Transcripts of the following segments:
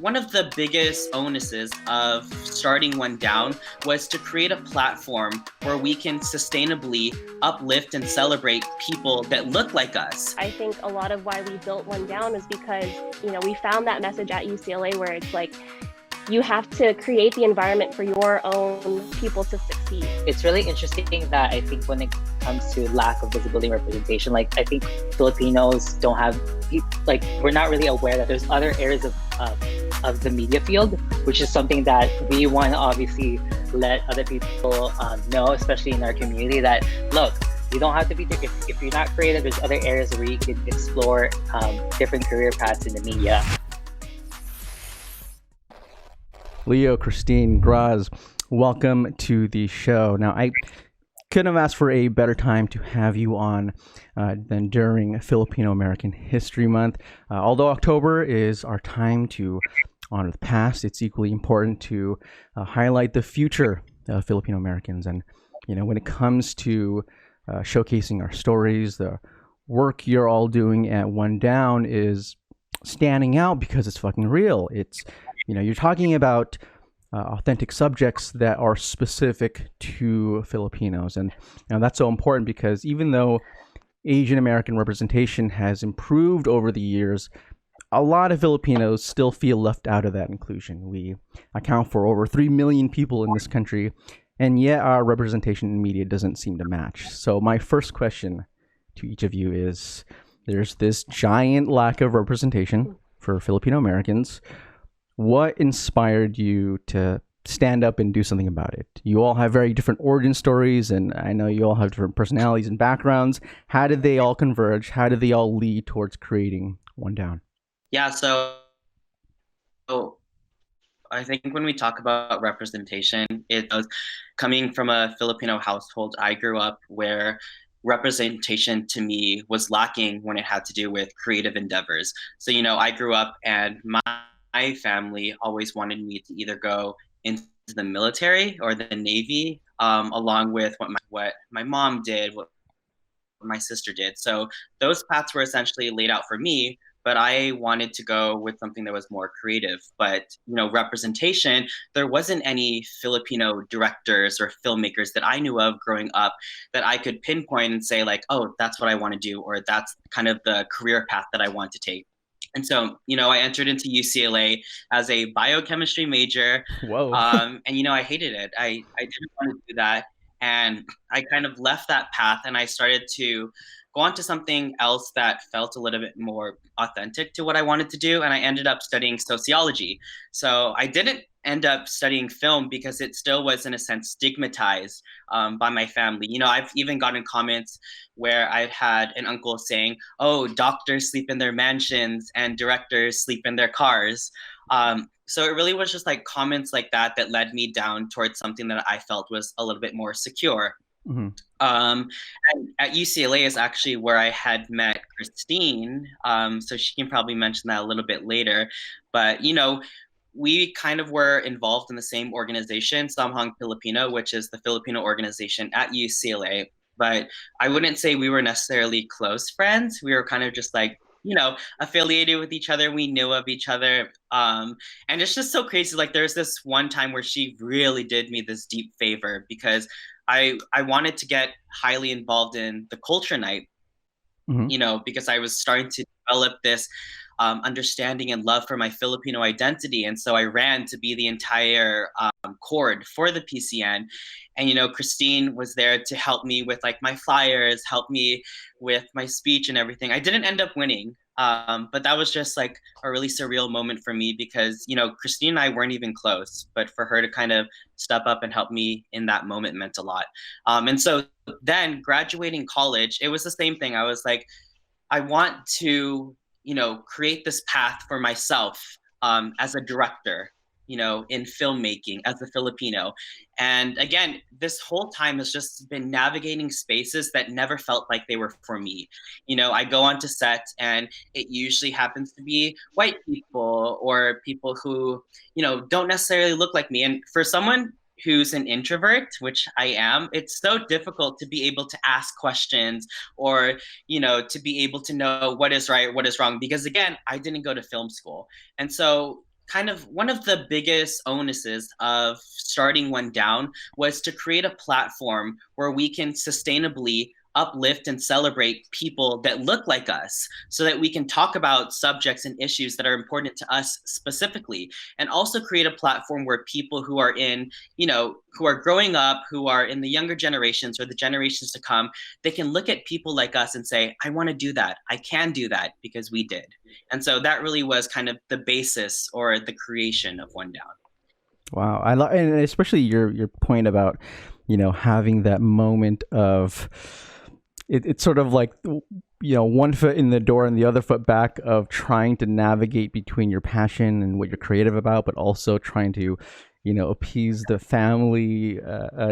one of the biggest onuses of starting One Down was to create a platform where we can sustainably uplift and celebrate people that look like us. I think a lot of why we built One Down is because, we found that message at UCLA where it's like, you have to create the environment for your own people to succeed. It's really interesting that I think when it comes to lack of visibility and representation, like I think Filipinos don't have, like we're not really aware that there's other areas of the media field, which is something that we want to obviously let other people know, especially in our community, that look, you don't have to be, if you're not creative, there's other areas where you can explore different career paths in the media. Leo, Kristine, Graz, welcome to the show. Now, I couldn't have asked for a better time to have you on than during Filipino American History Month. Although October is our time to honor the past, it's equally important to highlight the future of Filipino Americans. And, when it comes to showcasing our stories, the work you're all doing at One Down is standing out because it's fucking real. It's you're talking about authentic subjects that are specific to Filipinos. And that's so important because even though Asian American representation has improved over the years, a lot of Filipinos still feel left out of that inclusion. We account for over 3 million people in this country, and yet our representation in media doesn't seem to match. So my first question to each of you is, there's this giant lack of representation for Filipino Americans. What inspired you to stand up and do something about it? You all have very different origin stories, and I know you all have different personalities and backgrounds. How did they all converge? How did they all lead towards creating One Down? Yeah, so I think when we talk about representation, it was coming from a Filipino household. I grew up where representation to me was lacking when it had to do with creative endeavors. So, I grew up and my family always wanted me to either go into the military or the Navy, along with what my mom did, what my sister did. So those paths were essentially laid out for me, but I wanted to go with something that was more creative. But, representation, there wasn't any Filipino directors or filmmakers that I knew of growing up that I could pinpoint and say like, oh, that's what I want to do, or that's kind of the career path that I want to take. And so, I entered into UCLA as a biochemistry major. Whoa. And, I hated it. I didn't want to do that. And I kind of left that path and I started to go on to something else that felt a little bit more authentic to what I wanted to do. And I ended up studying sociology. So I didn't end up studying film because it still was, in a sense, stigmatized by my family. I've even gotten comments where I've had an uncle saying, oh, doctors sleep in their mansions and directors sleep in their cars. So it really was just like comments like that led me down towards something that I felt was a little bit more secure. Mm-hmm. And at UCLA is actually where I had met Kristine. So she can probably mention that a little bit later. But, we kind of were involved in the same organization, Samhang Filipino, which is the Filipino organization at UCLA. But I wouldn't say we were necessarily close friends. We were kind of just like, affiliated with each other. We knew of each other. And it's just so crazy. Like there's this one time where she really did me this deep favor because I wanted to get highly involved in the culture night, because I was starting to develop this understanding and love for my Filipino identity. And so I ran to be the entire chord for the PCN. And, Kristine was there to help me with like my flyers, help me with my speech and everything. I didn't end up winning, but that was just like a really surreal moment for me because, Kristine and I weren't even close, but for her to kind of step up and help me in that moment meant a lot. And so then graduating college, it was the same thing. I was like, I want to create this path for myself as a director, in filmmaking as a Filipino. And again, this whole time has just been navigating spaces that never felt like they were for me. I go onto set and it usually happens to be white people or people who, don't necessarily look like me. And for someone who's an introvert, which I am, it's so difficult to be able to ask questions or, to be able to know what is right, what is wrong. Because again, I didn't go to film school. And so kind of one of the biggest onuses of starting One Down was to create a platform where we can sustainably uplift and celebrate people that look like us so that we can talk about subjects and issues that are important to us specifically, and also create a platform where people who are in, who are growing up, who are in the younger generations or the generations to come, they can look at people like us and say, I want to do that. I can do that because we did. And so that really was kind of the basis or the creation of One Down. Wow, I love, and especially your point about, having that moment of it's sort of like, one foot in the door and the other foot back, of trying to navigate between your passion and what you're creative about, but also trying to, appease the family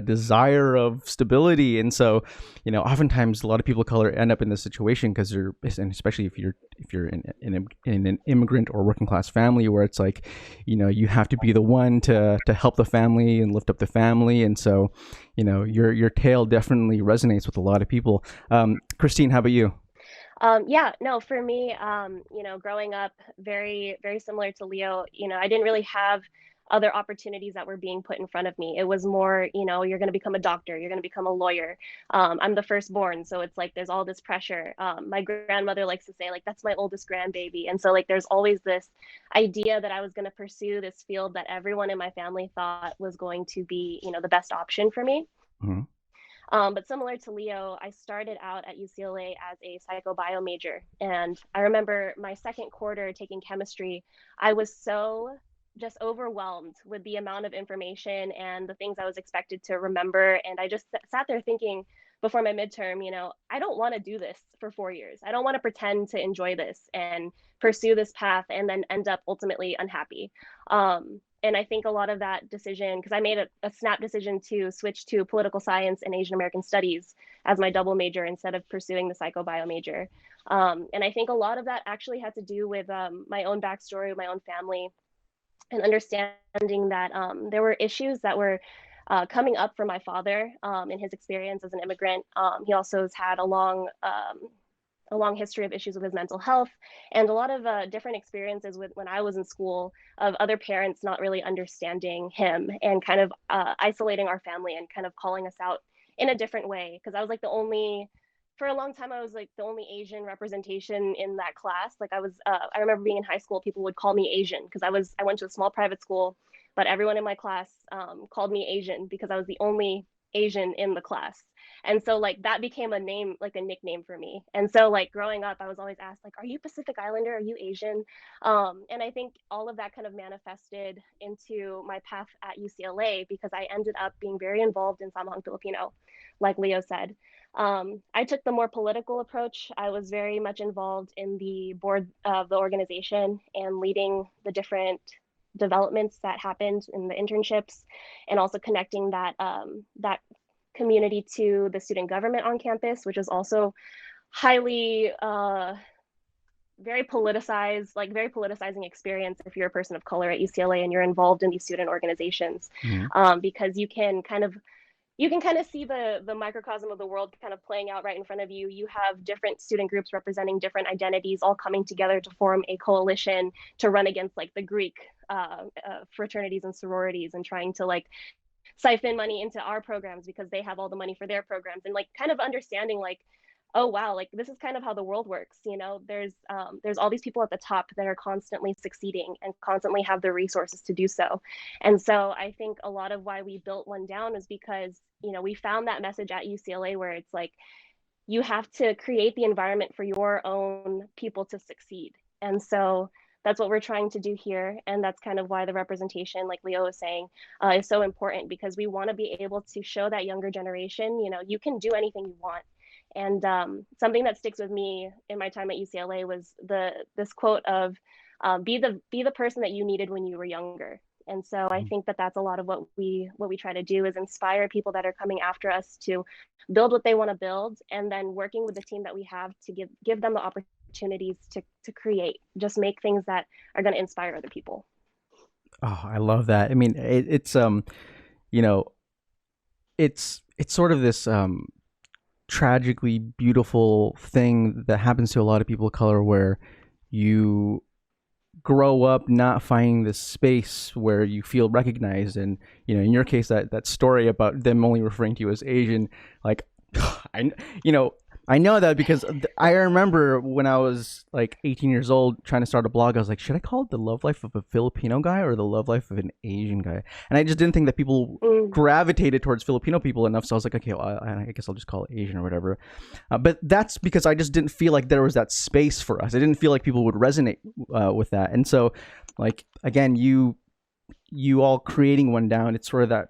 desire of stability. And so, oftentimes a lot of people of color end up in this situation because they're, and especially if you're in an immigrant or working class family, where it's like, you have to be the one to help the family and lift up the family. And so, your tale definitely resonates with a lot of people. Kristine, how about you? Yeah, no, for me, growing up, very, very similar to Leo, I didn't really have other opportunities that were being put in front of me. It was more, you're going to become a doctor, you're going to become a lawyer. I'm the firstborn, so it's like there's all this pressure. My grandmother likes to say, like, that's my oldest grandbaby. And so, like, there's always this idea that I was going to pursue this field that everyone in my family thought was going to be, the best option for me. Mhm. But similar to Leo, I started out at UCLA as a psychobio major. And I remember my second quarter taking chemistry, I was so just overwhelmed with the amount of information and the things I was expected to remember. And I just sat there thinking before my midterm, I don't want to do this for 4 years. I don't want to pretend to enjoy this and pursue this path and then end up ultimately unhappy. And I think a lot of that decision, because I made a snap decision to switch to political science and Asian American studies as my double major instead of pursuing the psychobio major. And I think a lot of that actually had to do with my own backstory, my own family, and understanding that there were issues that were coming up for my father in his experience as an immigrant. He also has had a long history of issues with his mental health, and a lot of different experiences with when I was in school, of other parents not really understanding him and kind of isolating our family and kind of calling us out in a different way. Because I was like for a long time, I was like the only Asian representation in that class. Like I remember being in high school, people would call me Asian because I went to a small private school, but everyone in my class called me Asian because I was the only Asian in the class. And so like that became a name, like a nickname for me. And so like growing up, I was always asked, like, are you Pacific Islander? Are you Asian? And I think all of that kind of manifested into my path at UCLA because I ended up being very involved in Samahang Filipino, like Leo said. I took the more political approach. I was very much involved in the board of the organization and leading the different developments that happened in the internships, and also connecting that community to the student government on campus, which is also highly very politicizing experience if you're a person of color at UCLA and you're involved in these student organizations. Mhm. Because you can kind of see the microcosm of the world kind of playing out right in front of you. You have different student groups representing different identities all coming together to form a coalition to run against like the Greek fraternities and sororities, and trying to like siphon money into our programs because they have all the money for their programs, and like kind of understanding like, oh wow, like this is kind of how the world works. There's all these people at the top that are constantly succeeding and constantly have the resources to do so. And so I think a lot of why we built One Down is because we found that message at UCLA where it's like you have to create the environment for your own people to succeed. And so that's what we're trying to do here. And that's kind of why the representation, like Leo was saying, is so important, because we want to be able to show that younger generation, you can do anything you want. And something that sticks with me in my time at UCLA was this quote of be the person that you needed when you were younger. And so I think that that's a lot of what we try to do, is inspire people that are coming after us to build what they want to build, and then working with the team that we have to give them the opportunities to create, just make things that are going to inspire other people. Oh, I love that. I mean, it's it's sort of this tragically beautiful thing that happens to a lot of people of color, where you grow up not finding this space where you feel recognized. And in your case, that story about them only referring to you as Asian, like I know that because I remember when I was like 18 years old trying to start a blog, I was like, should I call it the love life of a Filipino guy or the love life of an Asian guy? And I just didn't think that people gravitated towards Filipino people enough. So I was like, okay, well, I guess I'll just call it Asian or whatever. But that's because I just didn't feel like there was that space for us. I didn't feel like people would resonate with that. And so, like, again, you all creating One Down, it's sort of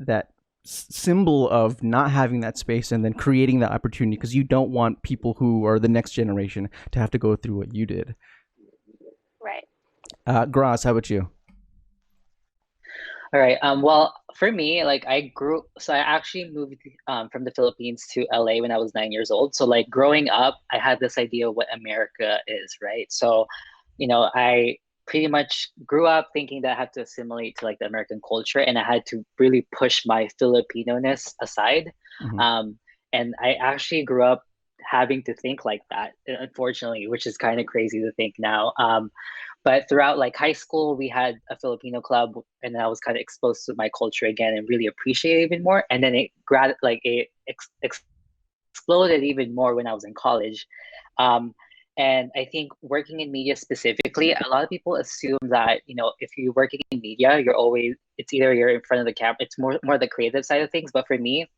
that symbol of not having that space and then creating that opportunity, because you don't want people who are the next generation to have to go through what you did. Right. Graz, how about you? All right. Well, for me, like I actually moved from the Philippines to LA when I was 9 years old. So like growing up, I had this idea of what America is, right? So, I pretty much grew up thinking that I had to assimilate to like the American culture, and I had to really push my Filipino-ness aside. Mm-hmm. And I actually grew up having to think like that, unfortunately, which is kind of crazy to think now. But throughout like high school, we had a Filipino club, and I was kind of exposed to my culture again and really appreciate it even more. And then it exploded even more when I was in college. And I think working in media specifically, a lot of people assume that, if you're working in media, it's either you're in front of the camera, it's more the creative side of things. But for me,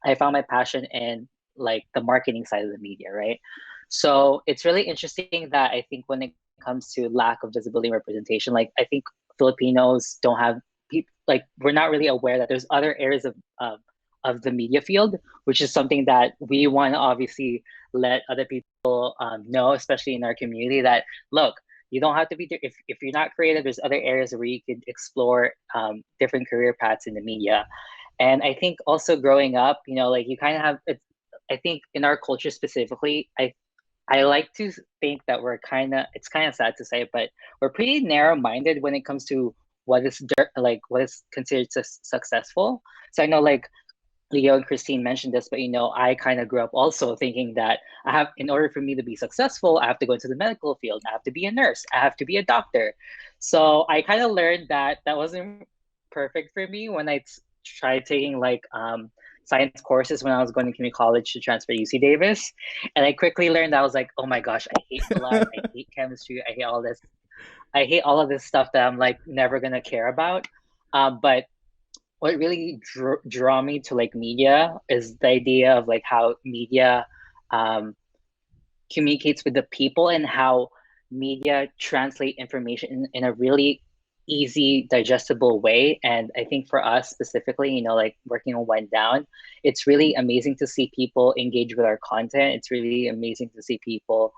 I found my passion in like the marketing side of the media, right? So it's really interesting that I think when it comes to lack of visibility and representation, like I think Filipinos don't have people, like we're not really aware that there's other areas of the media field, which is something that we want to obviously let other people know, especially in our community, that look, you don't have to be if you're not creative, there's other areas where you could explore different career paths in the media. And I think also growing up, like you kind of have it. I think in our culture specifically, I like to think that it's kind of sad to say, but we're pretty narrow-minded when it comes to what is considered successful. So I know like Leo and Kristine mentioned this, but I kind of grew up also thinking that in order for me to be successful, I have to go into the medical field. I have to be a nurse. I have to be a doctor. So I kind of learned that wasn't perfect for me when I tried taking like science courses when I was going to community college to transfer to UC Davis. And I quickly learned that I was like, oh my gosh, I hate the lab. I hate chemistry. I hate all this. I hate all of this stuff that I'm like never going to care about. But what really draw me to like media is the idea of like how media communicates with the people and how media translate information in a really easy, digestible way. And I think for us specifically, like working on One Down, it's really amazing to see people engage with our content. It's really amazing to see people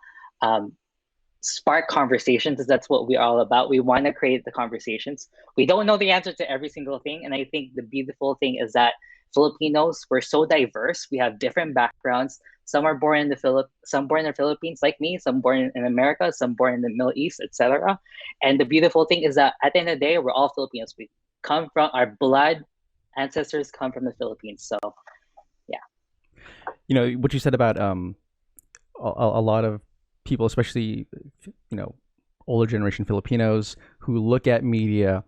spark conversations, because that's what we're all about. We want to create the conversations. We don't know the answer to every single thing. And I think the beautiful thing is that Filipinos, we're so diverse. We have different backgrounds. Some are born in some born in the Philippines like me, some born in America, some born in the Middle East, etc. And the beautiful thing is that at the end of the day, we're all Filipinos. We come from our blood, ancestors come from the Philippines. So yeah. What you said about a lot of people, especially older generation Filipinos, who look at media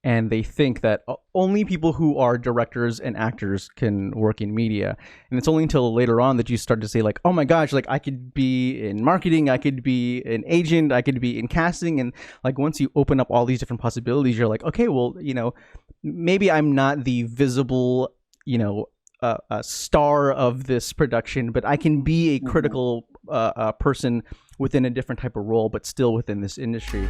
and they think that only people who are directors and actors can work in media. And it's only until later on that you start to say like, oh my gosh, like I could be in marketing, I could be an agent, I could be in casting. And like once you open up all these different possibilities, you're like, okay, well, maybe I'm not the visible, a star of this production, but I can be a critical person within a different type of role, but still within this industry.